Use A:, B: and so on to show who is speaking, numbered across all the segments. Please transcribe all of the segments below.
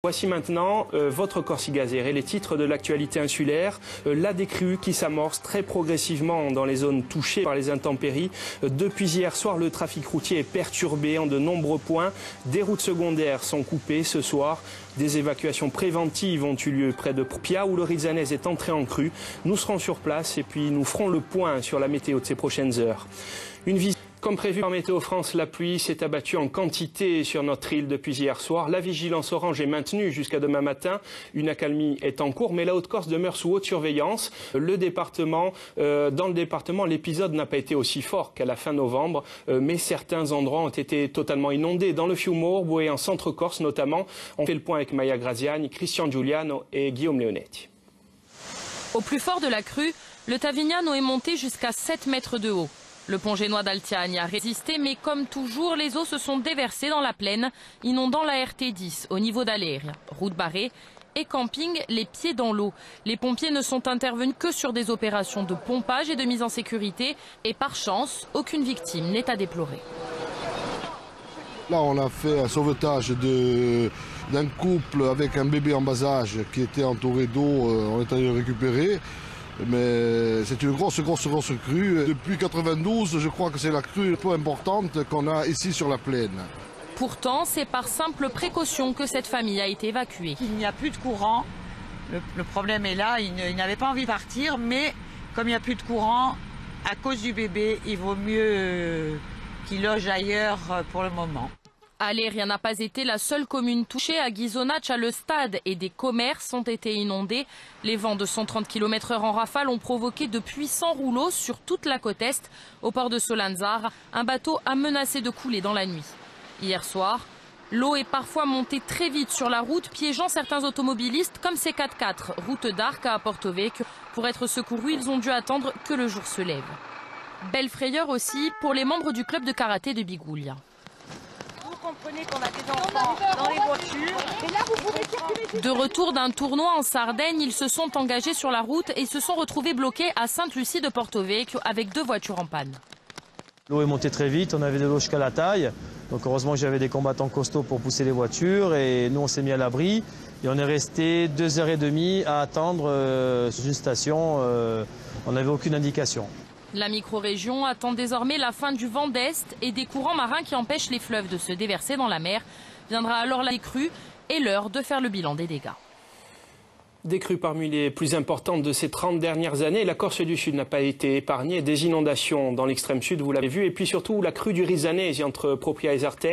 A: Voici maintenant votre Corsica Gazère et les titres de l'actualité insulaire. La décrue qui s'amorce très progressivement dans les zones touchées par les intempéries. Depuis hier soir, le trafic routier est perturbé en de nombreux points. Des routes secondaires sont coupées ce soir. Des évacuations préventives ont eu lieu près de Propia où le Rizzanese est entré en crue. Nous serons sur place et puis nous ferons le point sur la météo de ces prochaines heures. Une visite. Comme prévu par Météo France, la pluie s'est abattue en quantité sur notre île depuis hier soir. La vigilance orange est maintenue jusqu'à demain matin. Une accalmie est en cours, mais la Haute-Corse demeure sous haute surveillance. Dans le département, l'épisode n'a pas été aussi fort qu'à la fin novembre, mais certains endroits ont été totalement inondés. Dans le Fiumorbo et en Centre-Corse notamment, on fait le point avec Maya Graziani, Christian Giuliano et Guillaume Leonetti.
B: Au plus fort de la crue, le Tavignano est monté jusqu'à 7 mètres de haut. Le pont génois d'Altiagne a résisté, mais comme toujours, les eaux se sont déversées dans la plaine, inondant la RT10 au niveau d'Aléria. Route barrée et camping les pieds dans l'eau. Les pompiers ne sont intervenus que sur des opérations de pompage et de mise en sécurité. Et par chance, aucune victime n'est à déplorer.
C: Là, on a fait un sauvetage d'un couple avec un bébé en bas âge qui était entouré d'eau. On est allé le récupérer. Mais c'est une grosse crue. Depuis 92, je crois que c'est la crue la plus importante qu'on a ici sur la plaine.
B: Pourtant, c'est par simple précaution que cette famille a été évacuée.
D: Il n'y a plus de courant. Le problème est là. Il n'avait pas envie de partir, mais comme il n'y a plus de courant, à cause du bébé, il vaut mieux qu'il loge ailleurs pour le moment.
B: Aléria n'a pas été la seule commune touchée. À Ghisonaccia, le stade et des commerces ont été inondés. Les vents de 130 km/h en rafale ont provoqué de puissants rouleaux sur toute la côte est. Au port de Solanzara, un bateau a menacé de couler dans la nuit. Hier soir, l'eau est parfois montée très vite sur la route, piégeant certains automobilistes comme ces 4x4, route d'Arc à Porto Vecchio. Pour être secourus, ils ont dû attendre que le jour se lève. Belle frayeur aussi pour les membres du club de karaté de Biguglia.
E: Vous comprenez qu'on a des enfants dans les voitures. Et là, vous pouvez circuler.
B: De retour d'un tournoi en Sardaigne, ils se sont engagés sur la route et se sont retrouvés bloqués à Sainte-Lucie de Porto Vecchio avec 2 voitures en panne.
F: L'eau est montée très vite, on avait de l'eau jusqu'à la taille. Donc heureusement j'avais des combattants costauds pour pousser les voitures et nous on s'est mis à l'abri. Et on est resté 2h30 à attendre sur une station. On n'avait aucune indication.
B: La micro-région attend désormais la fin du vent d'Est et des courants marins qui empêchent les fleuves de se déverser dans la mer. Viendra alors la décrue et l'heure de faire le bilan des dégâts.
A: Des crues parmi les plus importantes de ces 30 dernières années. La Corse du Sud n'a pas été épargnée. Des inondations dans l'extrême sud, vous l'avez vu. Et puis surtout la crue du Rizzanese entre Propia et Zarte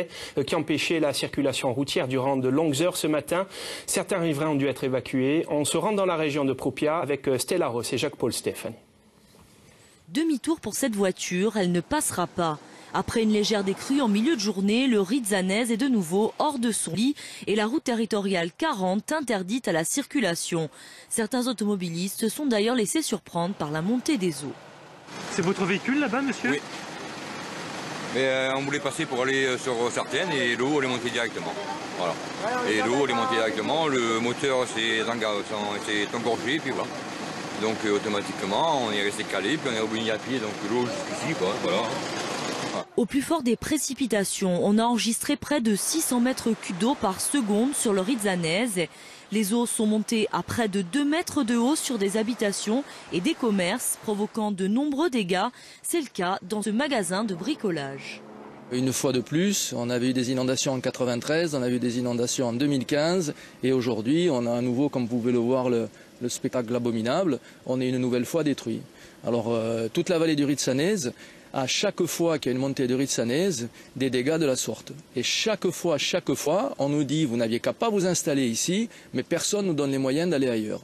A: qui empêchait la circulation routière durant de longues heures ce matin. Certains riverains ont dû être évacués. On se rend dans la région de Propia avec Stella Ross et Jacques-Paul Stéphanie.
G: Demi-tour pour cette voiture, elle ne passera pas. Après une légère décrue en milieu de journée, le Rizzanese est de nouveau hors de son lit et la route territoriale 40 interdite à la circulation. Certains automobilistes se sont d'ailleurs laissés surprendre par la montée des eaux.
H: C'est votre véhicule là-bas, monsieur?
I: Oui. Mais on voulait passer pour aller sur certaines et l'eau elle est montée directement. Voilà. Et l'eau elle est montée directement, le moteur s'est engorgé, puis voilà. Donc automatiquement on est resté calé, puis on est revenu à pied, donc l'eau jusqu'ici, quoi, voilà.
G: Au plus fort des précipitations, on a enregistré près de 600 mètres cubes d'eau par seconde sur le Rizzanese. Les eaux sont montées à près de 2 mètres de haut sur des habitations et des commerces, provoquant de nombreux dégâts. C'est le cas dans ce magasin de bricolage.
J: Une fois de plus, on avait eu des inondations en 93, on a eu des inondations en 2015 et aujourd'hui on a à nouveau, comme vous pouvez le voir, le spectacle abominable, on est une nouvelle fois détruit. Alors toute la vallée du Rizzanese, à chaque fois qu'il y a une montée de Rizzanese, des dégâts de la sorte. Et chaque fois, on nous dit vous n'aviez qu'à pas vous installer ici, mais personne ne nous donne les moyens d'aller ailleurs.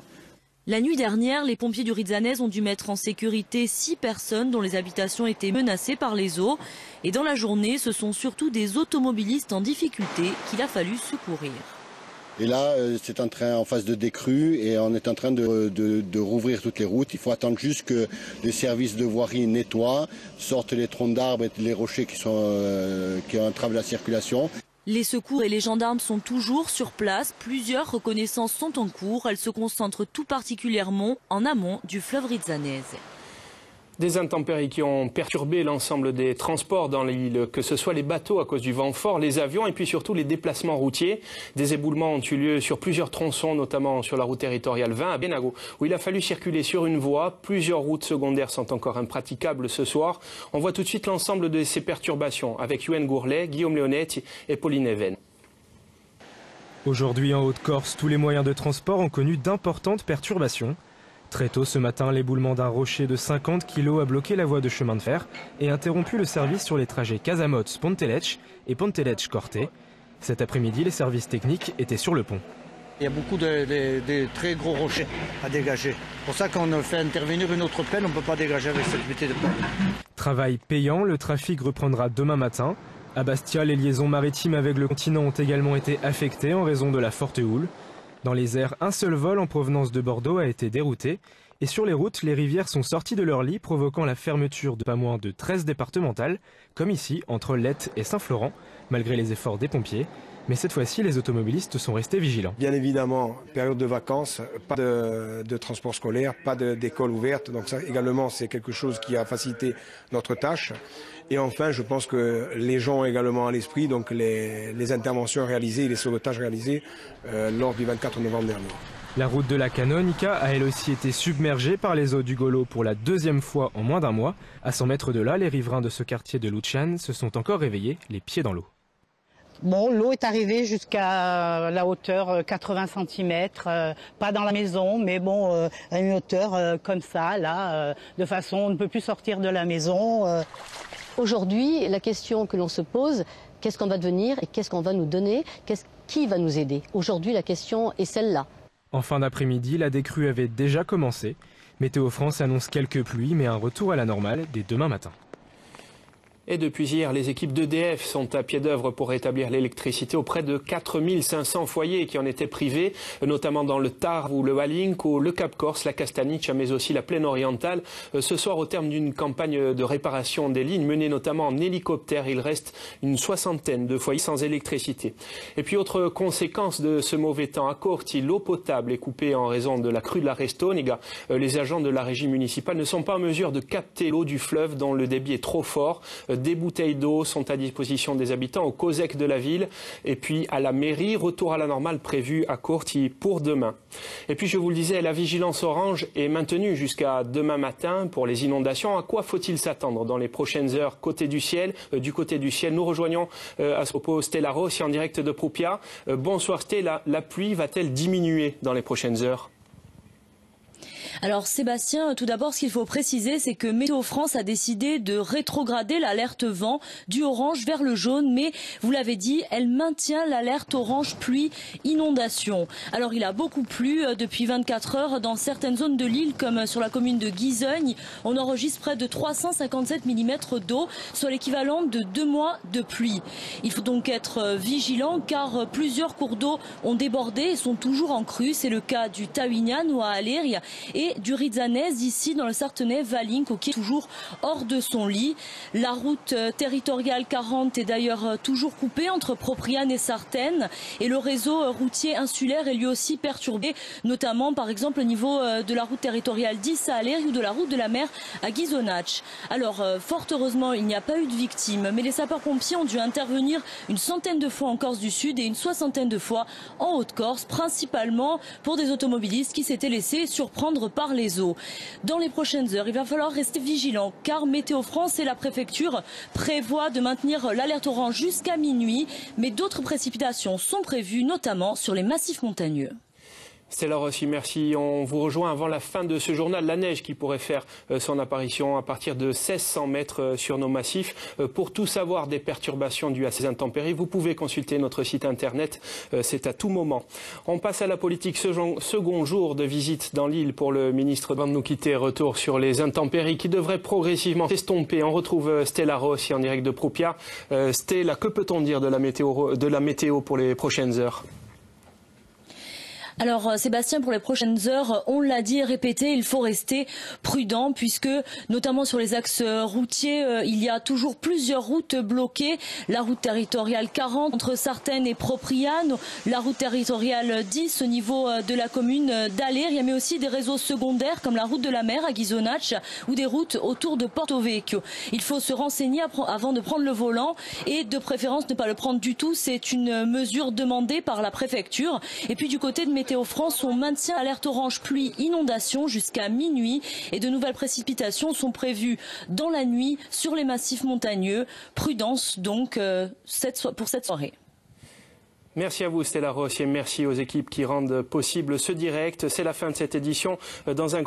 G: La nuit dernière, les pompiers du Rizzanese ont dû mettre en sécurité 6 personnes dont les habitations étaient menacées par les eaux. Et dans la journée, ce sont surtout des automobilistes en difficulté qu'il a fallu secourir.
C: Et là, c'est en train en phase de décrue et on est en train de rouvrir toutes les routes. Il faut attendre juste que les services de voirie nettoient, sortent les troncs d'arbres et les rochers qui entravent la circulation.
G: Les secours et les gendarmes sont toujours sur place. Plusieurs reconnaissances sont en cours. Elles se concentrent tout particulièrement en amont du fleuve Rizzanese.
A: Des intempéries qui ont perturbé l'ensemble des transports dans l'île, que ce soit les bateaux à cause du vent fort, les avions et puis surtout les déplacements routiers. Des éboulements ont eu lieu sur plusieurs tronçons, notamment sur la route territoriale 20 à Benago, où il a fallu circuler sur une voie. Plusieurs routes secondaires sont encore impraticables ce soir. On voit tout de suite l'ensemble de ces perturbations avec Yuen Gourlet, Guillaume Léonetti et Pauline Even.
K: Aujourd'hui en Haute-Corse, tous les moyens de transport ont connu d'importantes perturbations. Très tôt ce matin, l'éboulement d'un rocher de 50 kg a bloqué la voie de chemin de fer et interrompu le service sur les trajets Casamotz-Pontelec et Pontelec-Corte. Cet après-midi, les services techniques étaient sur le pont.
L: Il y a beaucoup de très gros rochers à dégager. C'est pour ça qu'on fait intervenir une autre pelle, on ne peut pas dégager avec cette unité de pelle.
K: Travail payant, le trafic reprendra demain matin. À Bastia, les liaisons maritimes avec le continent ont également été affectées en raison de la forte houle. Dans les airs, un seul vol en provenance de Bordeaux a été dérouté. Et sur les routes, les rivières sont sorties de leur lit, provoquant la fermeture de pas moins de 13 départementales, comme ici, entre Lette et Saint-Florent, malgré les efforts des pompiers. Mais cette fois-ci, les automobilistes sont restés vigilants.
M: Bien évidemment, période de vacances, pas de transport scolaire, pas d'école ouverte. Donc ça également, c'est quelque chose qui a facilité notre tâche. Et enfin, je pense que les gens ont également à l'esprit donc les interventions réalisées, les sauvetages réalisés lors du 24 novembre dernier.
K: La route de la Canonica a elle aussi été submergée par les eaux du Golo pour la deuxième fois en moins d'un mois. À 100 mètres de là, les riverains de ce quartier de Luciane se sont encore réveillés, les pieds dans l'eau.
N: Bon, l'eau est arrivée jusqu'à la hauteur 80 cm, pas dans la maison, mais bon, à une hauteur comme ça, là, de façon on ne peut plus sortir de la maison.
O: Aujourd'hui, la question que l'on se pose, qu'est-ce qu'on va devenir et qu'est-ce qu'on va nous donner, qui va nous aider? Aujourd'hui, la question est celle-là.
K: En fin d'après-midi, la décrue avait déjà commencé. Météo France annonce quelques pluies, mais un retour à la normale dès demain matin.
A: Et depuis hier, les équipes d'EDF sont à pied d'œuvre pour rétablir l'électricité auprès de 4500 foyers qui en étaient privés, notamment dans le Tard ou le Valinco, le Cap Corse, la Castaniche, mais aussi la Plaine orientale. Ce soir, au terme d'une campagne de réparation des lignes menée notamment en hélicoptère, il reste une soixantaine de foyers sans électricité. Et puis, autre conséquence de ce mauvais temps à Corti, l'eau potable est coupée en raison de la crue de la Restoniga. Les agents de la régie municipale ne sont pas en mesure de capter l'eau du fleuve dont le débit est trop fort. Des bouteilles d'eau sont à disposition des habitants au COSEC de la ville et puis à la mairie. Retour à la normale prévu à Corti pour demain. Et puis je vous le disais, la vigilance orange est maintenue jusqu'à demain matin pour les inondations. À quoi faut-il s'attendre dans les prochaines heures du côté du ciel? Nous rejoignons à ce propos Stella Rossi en direct de Prupia. Bonsoir Stella, la pluie va-t-elle diminuer dans les prochaines heures?
G: Alors Sébastien, tout d'abord, ce qu'il faut préciser, c'est que Météo France a décidé de rétrograder l'alerte vent du orange vers le jaune, mais vous l'avez dit, elle maintient l'alerte orange pluie inondation. Alors il a beaucoup plu depuis 24 heures dans certaines zones de l'île, comme sur la commune de Guizogne. On enregistre près de 357 mm d'eau, soit l'équivalent de 2 mois de pluie. Il faut donc être vigilant car plusieurs cours d'eau ont débordé et sont toujours en crue. C'est le cas du Tawignan ou à Aléria et du Rizzanese, ici dans le Sartenay, Valinco, qui est toujours hors de son lit. La route territoriale 40 est d'ailleurs toujours coupée entre Propriane et Sartène et le réseau routier insulaire est lui aussi perturbé, notamment par exemple au niveau de la route territoriale 10 à Aléria ou de la route de la mer à Ghisonaccia. Alors fort heureusement il n'y a pas eu de victimes, mais les sapeurs-pompiers ont dû intervenir une centaine de fois en Corse du Sud et une soixantaine de fois en Haute-Corse, principalement pour des automobilistes qui s'étaient laissés surprendre par les eaux. Dans les prochaines heures, il va falloir rester vigilant car Météo France et la préfecture prévoient de maintenir l'alerte orange jusqu'à minuit, mais d'autres précipitations sont prévues, notamment sur les massifs montagneux.
A: Stella Rossi, merci. On vous rejoint avant la fin de ce journal. La neige qui pourrait faire son apparition à partir de 1600 mètres sur nos massifs. Pour tout savoir des perturbations dues à ces intempéries, vous pouvez consulter notre site internet. C'est à tout moment. On passe à la politique. Second jour de visite dans l'île pour le ministre. Avant de nous quitter, retour sur les intempéries qui devraient progressivement s'estomper. On retrouve Stella Rossi en direct de Prupia. Stella, que peut-on dire de la météo pour les prochaines heures ?
G: Alors Sébastien, pour les prochaines heures, on l'a dit et répété, il faut rester prudent puisque notamment sur les axes routiers, il y a toujours plusieurs routes bloquées. La route territoriale 40 entre Sartène et Propriano, la route territoriale 10 au niveau de la commune d'Aléria, mais aussi des réseaux secondaires comme la route de la mer à Ghisonaccia ou des routes autour de Porto Vecchio. Il faut se renseigner avant de prendre le volant et de préférence ne pas le prendre du tout. C'est une mesure demandée par la préfecture. Et puis du côté de Météo France, on maintient alerte orange pluie inondation jusqu'à minuit et de nouvelles précipitations sont prévues dans la nuit sur les massifs montagneux. Prudence donc pour cette soirée.
A: Merci à vous Stella Rossi et merci aux équipes qui rendent possible ce direct. C'est la fin de cette édition. Dans un